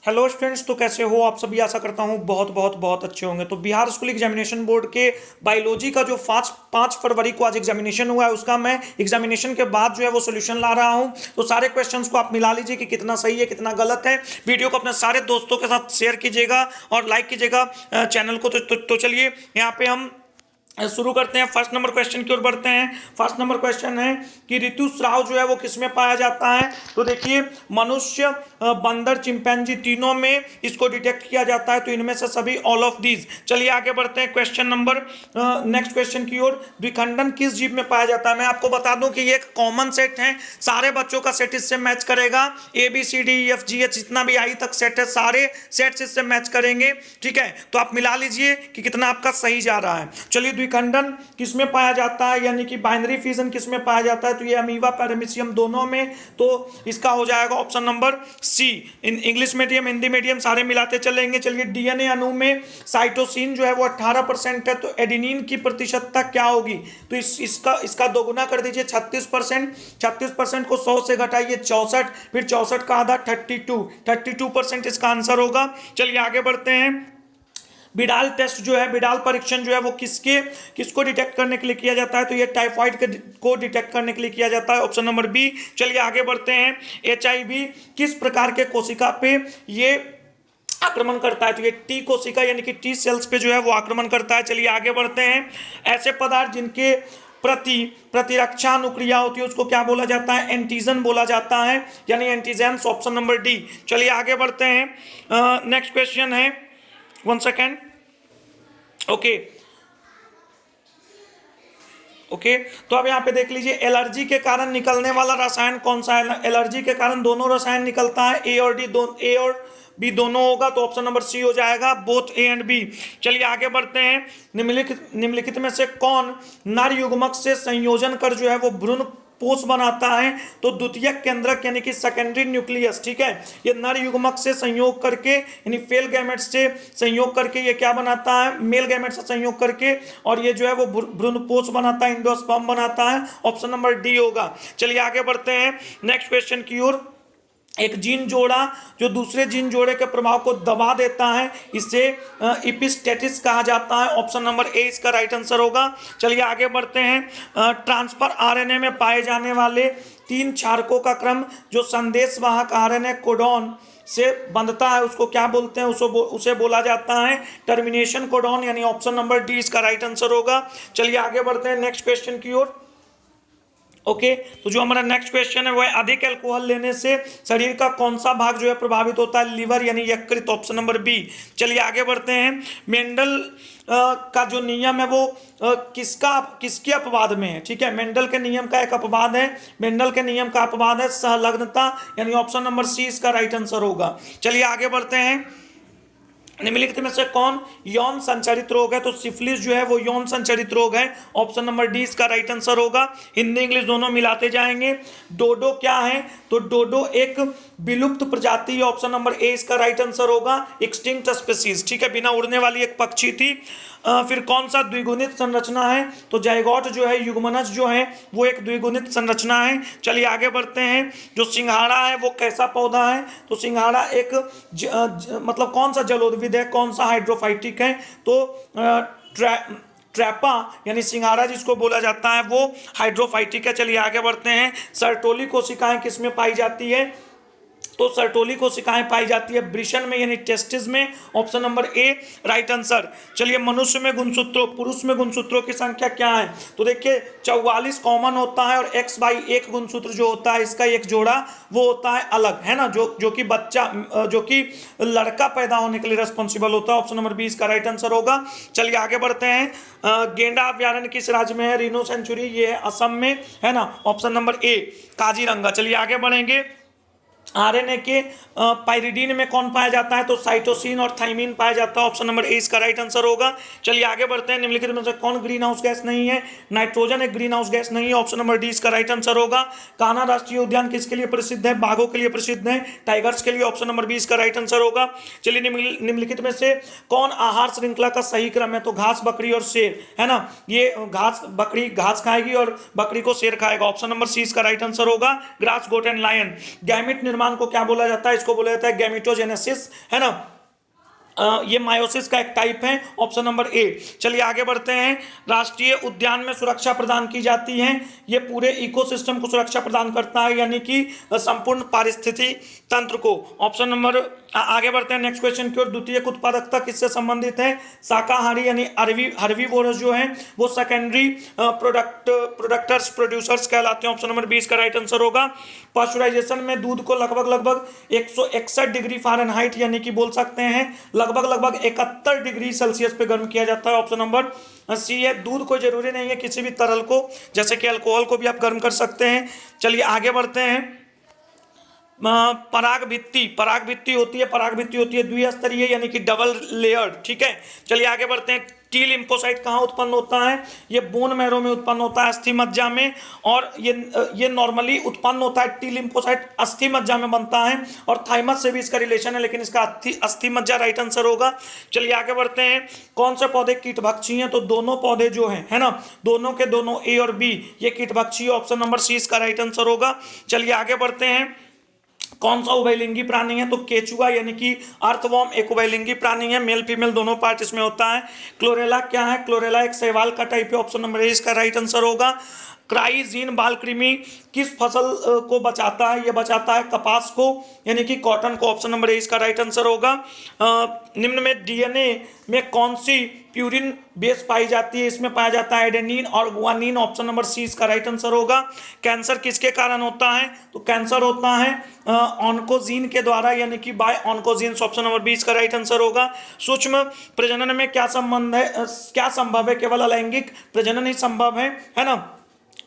Hello students, तो कैसे हो आप सभी। आशा करता हूँ बहुत बहुत बहुत अच्छे होंगे। तो बिहार स्कूल एग्जामिनेशन बोर्ड के बायोलॉजी का जो 5 फरवरी को आज एग्जामिनेशन हुआ है, उसका मैं एग्जामिनेशन के बाद जो है वो सोल्यूशन ला रहा हूँ। तो सारे क्वेश्चंस को आप मिला लीजिए कि कितना सही है कितना गलत है। वीडियो को अपने सारे दोस्तों के साथ शेयर कीजिएगा और लाइक कीजिएगा चैनल को। तो चलिए यहाँ पे हम शुरू करते हैं। फर्स्ट नंबर क्वेश्चन की ओर बढ़ते हैं। फर्स्ट नंबर क्वेश्चन है कि ऋतुस्राव जो है वो किसमें पाया जाता है। तो देखिए, मनुष्य, बंदर, चिंपैंजी, तीनों में इसको डिटेक्ट किया जाता है। तो इनमें से सभी, ऑल ऑफ दीज। चलिए आगे बढ़ते हैं क्वेश्चन नंबर नेक्स्ट क्वेश्चन की ओर। द्विखंडन किस जीव में पाया जाता है। मैं आपको बता दूं कि ये एक कॉमन सेट है, सारे बच्चों का सेट इससे मैच करेगा। ABCDEFGH जितना भी आई तक सेट है, सारे सेट्स इससे मैच करेंगे। ठीक है, तो आप मिला लीजिए कि कितना आपका सही जा रहा है। चलिए, द्विखंडन किसमें पाया जाता है, यानी कि बाइनरी फिजन किसमें पाया जाता है। तो ये अमीबा, पैरामीशियम दोनों में। तो इसका हो जाएगा option number C. In English medium, Hindi medium सारे मिलाते चलेंगे। चलिए, डीएनए अणु में साइटोसिन जो है वो 18% है। तो एडेनिन की प्रतिशतता क्या होगी। तो इसका दोगुना कर दीजिए, 36%। 36% को 100 से घटाइए 64, फिर 64 का आधा 32% इसका आंसर होगा। चलिए आगे बढ़ते हैं। बिडाल टेस्ट जो है, बिडाल परीक्षण जो है वो किसको डिटेक्ट करने के लिए किया जाता है। तो ये टाइफाइड को डिटेक्ट करने के लिए किया जाता है, ऑप्शन नंबर बी। चलिए आगे बढ़ते हैं। HIV किस प्रकार के कोशिका पे ये आक्रमण करता है। तो ये टी कोशिका यानी कि टी सेल्स पे जो है वो आक्रमण करता है। चलिए आगे बढ़ते हैं। ऐसे पदार्थ जिनके प्रतिरक्षा अनुक्रिया होती है उसको क्या बोला जाता है। एंटीजन बोला जाता है, यानी एंटीजेंस, ऑप्शन नंबर डी। चलिए आगे बढ़ते हैं। नेक्स्ट क्वेश्चन है, 1 सेकेंड। ओके, तो अब यहाँ पे देख लीजिए, एलर्जी के कारण निकलने वाला रसायन कौन सा है। एलर्जी के कारण दोनों रसायन निकलता है, ए और बी दोनों होगा। तो ऑप्शन नंबर सी हो जाएगा, बोथ ए एंड बी। चलिए आगे बढ़ते हैं। निम्नलिखित में से कौन नर युग्मक से संयोजन कर जो है वो भ्रूण पोष बनाता है। तो द्वितीयक केंद्रक यानी कि सेकेंडरी न्यूक्लियस। ठीक है, ये नर युग्मक से संयोग करके, यानी फेल गैमेट से संयोग करके ये क्या बनाता है, मेल गैमेट से संयोग करके, और ये जो है वो भ्रूण पोष बनाता है, एंडोस्पर्म बनाता है। ऑप्शन नंबर डी होगा। चलिए आगे बढ़ते हैं नेक्स्ट क्वेश्चन की ओर। एक जीन जोड़ा जो दूसरे जीन जोड़े के प्रभाव को दबा देता है, इसे इपिस्टेटिस कहा जाता है। ऑप्शन नंबर ए इसका राइट आंसर होगा। चलिए आगे बढ़ते हैं। ट्रांसफर RNA में पाए जाने वाले 3 क्षारकों का क्रम जो संदेशवाहक RNA कोडॉन से बंधता है उसको क्या बोलते हैं। उसे बोला जाता है टर्मिनेशन कोडॉन, यानी ऑप्शन नंबर डी इसका राइट आंसर होगा। चलिए आगे बढ़ते हैं नेक्स्ट क्वेश्चन की ओर। ओके, तो जो हमारा नेक्स्ट क्वेश्चन है वो है, अधिक अल्कोहल लेने से शरीर का कौन सा भाग जो है प्रभावित होता है। लिवर यानी यकृत, ऑप्शन नंबर बी। चलिए आगे बढ़ते हैं। मेंडल का जो नियम है वो किसके अपवाद में है। ठीक है, मेंडल के नियम का एक अपवाद है। मेंडल के नियम का अपवाद है सहलग्नता, यानी ऑप्शन नंबर सी इसका राइट आंसर होगा। चलिए आगे बढ़ते हैं। निम्नलिखित में से कौन यौन संचारित रोग है। तो सिफिलिस जो है वो यौन संचारित रोग है, ऑप्शन नंबर डी इसका राइट आंसर होगा। हिंदी इंग्लिश दोनों मिलाते जाएंगे। डोडो क्या है। तो डोडो एक विलुप्त प्रजाति, ऑप्शन नंबर ए इसका राइट आंसर होगा। Extinct species. ठीक है, बिना उड़ने वाली एक पक्षी थी। फिर कौन सा द्विगुणित संरचना है। तो जायगोट जो है, युग्मनज जो है वो एक द्विगुणित संरचना है। चलिए आगे बढ़ते हैं। जो सिंघाड़ा है वो कैसा पौधा है। तो सिंघाड़ा एक मतलब कौन सा जलोद्भिद है, कौन सा हाइड्रोफाइटिक है। तो ट्रैपा यानी सिंघाड़ा जिसको बोला जाता है वो हाइड्रोफाइटिक है। चलिए आगे बढ़ते हैं। सर्टोली कोशिकाएं किसमें पाई जाती है। तो सर्टोली कोशिकाएं पाई जाती है वृषण में, यानी टेस्टिस में, option number A right answer. चलिए, मनुष्य में गुणसूत्रों, पुरुष में गुणसूत्रों की संख्या क्या है। तो देखिए 44 कॉमन होता है, और X/1 गुणसूत्र जो होता है इसका एक जोड़ा वो होता है अलग, है ना, जो कि बच्चा, जो कि लड़का पैदा होने के लिए रेस्पॉन्सिबल होता है। ऑप्शन नंबर बी इसका राइट आंसर होगा। चलिए आगे बढ़ते हैं। गेंडा अभ्यारण्य किस राज्य में है। रीनो सेंचुरी, ये है असम में, है ना, ऑप्शन नंबर ए काजीरंगा। चलिए आगे बढ़ेंगे। RNA के पाइरिडीन में कौन पाया जाता है। तो साइटोसिन और थाइमिन पाया जाता है, ऑप्शन नंबर ए इसका राइट आंसर होगा। चलिए आगे बढ़ते हैं। निम्नलिखित में से कौन ग्रीन हाउस गैस नहीं है। नाइट्रोजन एक ग्रीन हाउस गैस नहीं है, ऑप्शन नंबर डी इसका राइट आंसर होगा। कान्हा राष्ट्रीय उद्यान किसके लिए प्रसिद्ध है। बाघों के लिए प्रसिद्ध है, टाइगर्स के लिए, ऑप्शन नंबर बी इसका राइट आंसर होगा। चलिए, निम्नलिखित में से कौन आहार श्रृंखला का सही क्रम है। तो घास, बकरी और शेर, है ना, ये बकरी घास खाएगी और बकरी को शेर खाएगा, ऑप्शन नंबर सी इसका राइट आंसर होगा। Grass, goat and lion. Gamete निर्माण निर्माण को क्या बोला जाता है? इसको बोला जाता है गैमेटोजेनेसिस, है ना। ये मायोसिस का एक टाइप है, ऑप्शन नंबर ए। चलिए आगे बढ़ते हैं। राष्ट्रीय उद्यान में सुरक्षा प्रदान की जाती है, ये पूरे इकोसिस्टम को सुरक्षा प्रदान करता है, यानी कि संपूर्ण पारिस्थितिकी तंत्र को। ऑप्शन नंबर आगे बढ़ते हैं नेक्स्ट क्वेश्चन की ओर। द्वितीयक उत्पादकता किससे संबंधित है? शाकाहारी यानी हर्बीवोरस जो है वो सेकेंडरी प्रोडक्टर्स प्रोड्यूसर्स कहलाते हैं। ऑप्शन नंबर 20 का राइट आंसर होगा। पास्चुराइजेशन में दूध को लगभग 161 डिग्री फ़ारेनहाइट यानी कि बोल सकते हैं लगभग 71 डिग्री सेल्सियस पे गर्म किया जाता है। ऑप्शन नंबर सी है। दूध को जरूरी नहीं है, किसी भी तरल को जैसे कि अल्कोहल को भी आप गर्म कर सकते हैं। चलिए आगे बढ़ते हैं। पराग भित्ति होती है द्विस्तरीय यानी कि डबल लेयर्ड, ठीक है। चलिए आगे बढ़ते हैं। टी लिम्फोसाइट कहाँ उत्पन्न होता है? ये बोन मैरो में उत्पन्न होता है, अस्थि मज्जा में, और ये नॉर्मली उत्पन्न होता है। टी लिम्फोसाइट अस्थि मज्जा में बनता है और थाइमस से भी इसका रिलेशन है, लेकिन इसका अस्थि मज्जा राइट आंसर होगा। चलिए आगे बढ़ते हैं। कौन से पौधे कीटभक्षी हैं? तो दोनों पौधे जो हैं, है ना, दोनों के दोनों ए और बी ये कीटभक्षी। ऑप्शन नंबर सी इसका राइट आंसर होगा। चलिए आगे बढ़ते हैं। कौन सा उभयलिंगी प्राणी है? तो केचुआ यानी कि अर्थवॉर्म एक उभयलिंगी प्राणी है, मेल फीमेल दोनों पार्ट इसमें होता है। क्लोरेला क्या है? क्लोरेला एक शैवाल का टाइप है। ऑप्शन नंबर ए इसका राइट आंसर होगा। क्राइजीन बाल कृमि किस फसल को बचाता है? ये बचाता है कपास को यानी कि कॉटन को। ऑप्शन नंबर ए इसका राइट आंसर होगा। निम्न में डीएनए में कौन सी प्यूरिन बेस पाई जाती है? इसमें पाया जाता है एडेनिन और गुआनिन। ऑप्शन नंबर सी इसका राइट आंसर होगा। कैंसर किसके कारण होता है? तो कैंसर होता है ऑन्कोजीन के द्वारा यानी कि बाय ऑन्कोजीन। ऑप्शन नंबर 20 का राइट आंसर होगा। सूक्ष्म प्रजनन में क्या संबंध है, क्या संभव है? केवल अलैंगिक प्रजनन ही संभव है ना,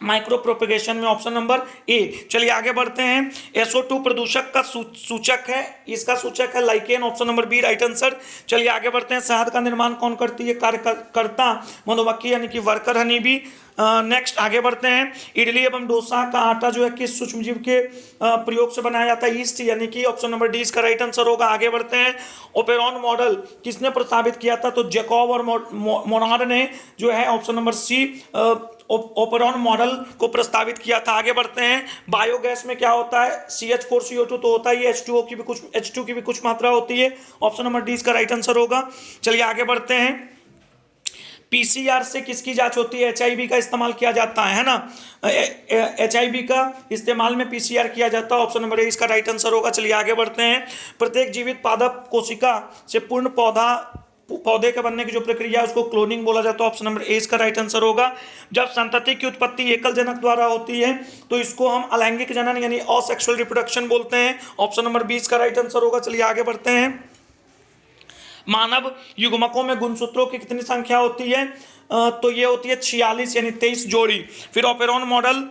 माइक्रो प्रोपेगेशन में। Option number A. चलिए आगे बढ़ते हैं। SO2 प्रदूषक का सूचक है, इसका सूचक है lichen. Option number B right answer. चलिए आगे बढ़ते हैं। शहद का निर्माण कौन करती है? कार्यकर्ता मधुमक्खी यानी कि वर्कर हनी बी। नेक्स्ट आगे बढ़ते हैं। इडली एवं डोसा का आटा जो है किस सूक्ष्मजीव के प्रयोग से बनाया जाता है? ईस्ट यानी कि। ऑप्शन नंबर डी इसका राइट आंसर होगा। आगे बढ़ते हैं। ओपेरॉन मॉडल किसने प्रस्तावित किया था? तो जैकब और मोनार्ड ने जो है option number C operon model को प्रस्तावित किया था। आगे बढ़ते हैं। बायोगैस में क्या होता है? CH4CO2 तो होता ही है, H2 की भी कुछ मात्रा होती है। ऑप्शन नंबर डी इसका राइट आंसर होगा। चलिए आगे बढ़ते हैं। PCR से किसकी जांच होती है? HIV का इस्तेमाल किया जाता है ना, HIV का इस्तेमाल में PCR किया जाता है। ऑप्शन नंबर ए इसका राइट आंसर होगा। चलिए आगे बढ़ते हैं। प्रत्येक जीवित पादप कोशिका से पूर्ण पौधे के बनने की जो प्रक्रिया है उसको क्लोनिंग बोला जाता है। ऑप्शन नंबर ए इसका राइट आंसर होगा। जब संतति की उत्पत्ति एकल जनक द्वारा होती है तो इसको हम अलैंगिक जनन यानी असेक्सुअल रिप्रोडक्शन बोलते हैं। ऑप्शन नंबर 20 का राइट आंसर होगा। चलिए आगे बढ़ते हैं। मानव युग्मकों में गुणसूत्रों की कितनी संख्या होती है? तो ये होती है 46 यानी 23 जोड़ी। फिर ओपेरॉन मॉडल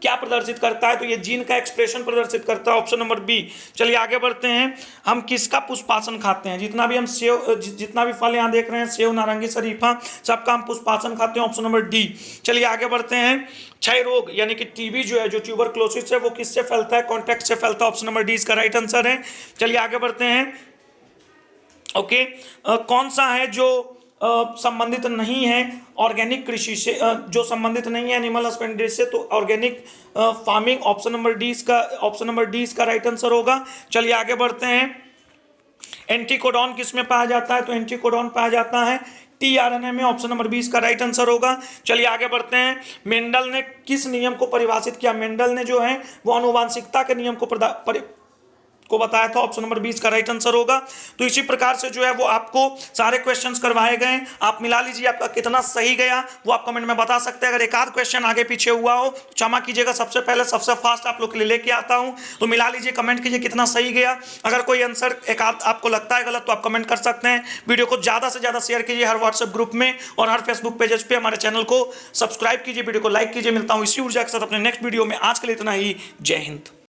क्या प्रदर्शित करता है? तो ये जीन का एक्सप्रेशन प्रदर्शित करता है। Option number B. चलिए आगे बढ़ते हैं। हम किसका पुष्पासन खाते हैं? जितना भी हम जितना भी फल यहाँ देख रहे हैं, सेव, नारंगी, शरीफा, सबका हम पुष्पासन खाते हैं। Option number D. चलिए आगे बढ़ते हैं। क्षय रोग यानी कि टीबी जो है, जो ट्यूबरक्लोसिस है, वो किससे फैलता है? कॉन्टैक्ट से फैलता है। ऑप्शन नंबर डी इसका राइट आंसर है। चलिए आगे बढ़ते हैं। ओके कौन सा है जो संबंधित नहीं है ऑर्गेनिक कृषि से, जो संबंधित नहीं है एनिमल हस्बेंड्री से? तो organic farming. Option number D इसका राइट आंसर होगा। चलिए आगे बढ़ते हैं। एंटीकोडॉन किस में पाया जाता है? तो एंटीकोडॉन पाया जाता है tRNA में। ऑप्शन नंबर 20 का राइट आंसर होगा। चलिए आगे बढ़ते हैं। मेंडल ने किस नियम को परिभाषित किया? मेंडल ने जो है वो आनुवांशिकता के नियम को बताया था। ऑप्शन नंबर 20 का राइट आंसर होगा। तो इसी प्रकार से जो है वो आपको सारे क्वेश्चंस करवाए गए। आप मिला लीजिए आपका कितना सही गया वो आप कमेंट में बता सकते हैं। अगर एक आध क्वेश्चन आगे पीछे हुआ हो तो क्षमा कीजिएगा, सबसे पहले सबसे फास्ट आप लोग के लिए लेके आता हूं। तो मिला लीजिए, कमेंट कीजिए कितना सही गया। अगर कोई आंसर एक आध आपको लगता है गलत तो आप कमेंट कर सकते हैं। वीडियो को ज़्यादा से ज़्यादा शेयर कीजिए हर व्हाट्सएप ग्रुप में और हर फेसबुक पेजेस पे। हमारे चैनल को सब्सक्राइब कीजिए, वीडियो को लाइक कीजिए। मिलता हूँ इसी ऊर्जा के साथ अपने नेक्स्ट वीडियो में। आज के लिए इतना ही। जय हिंद।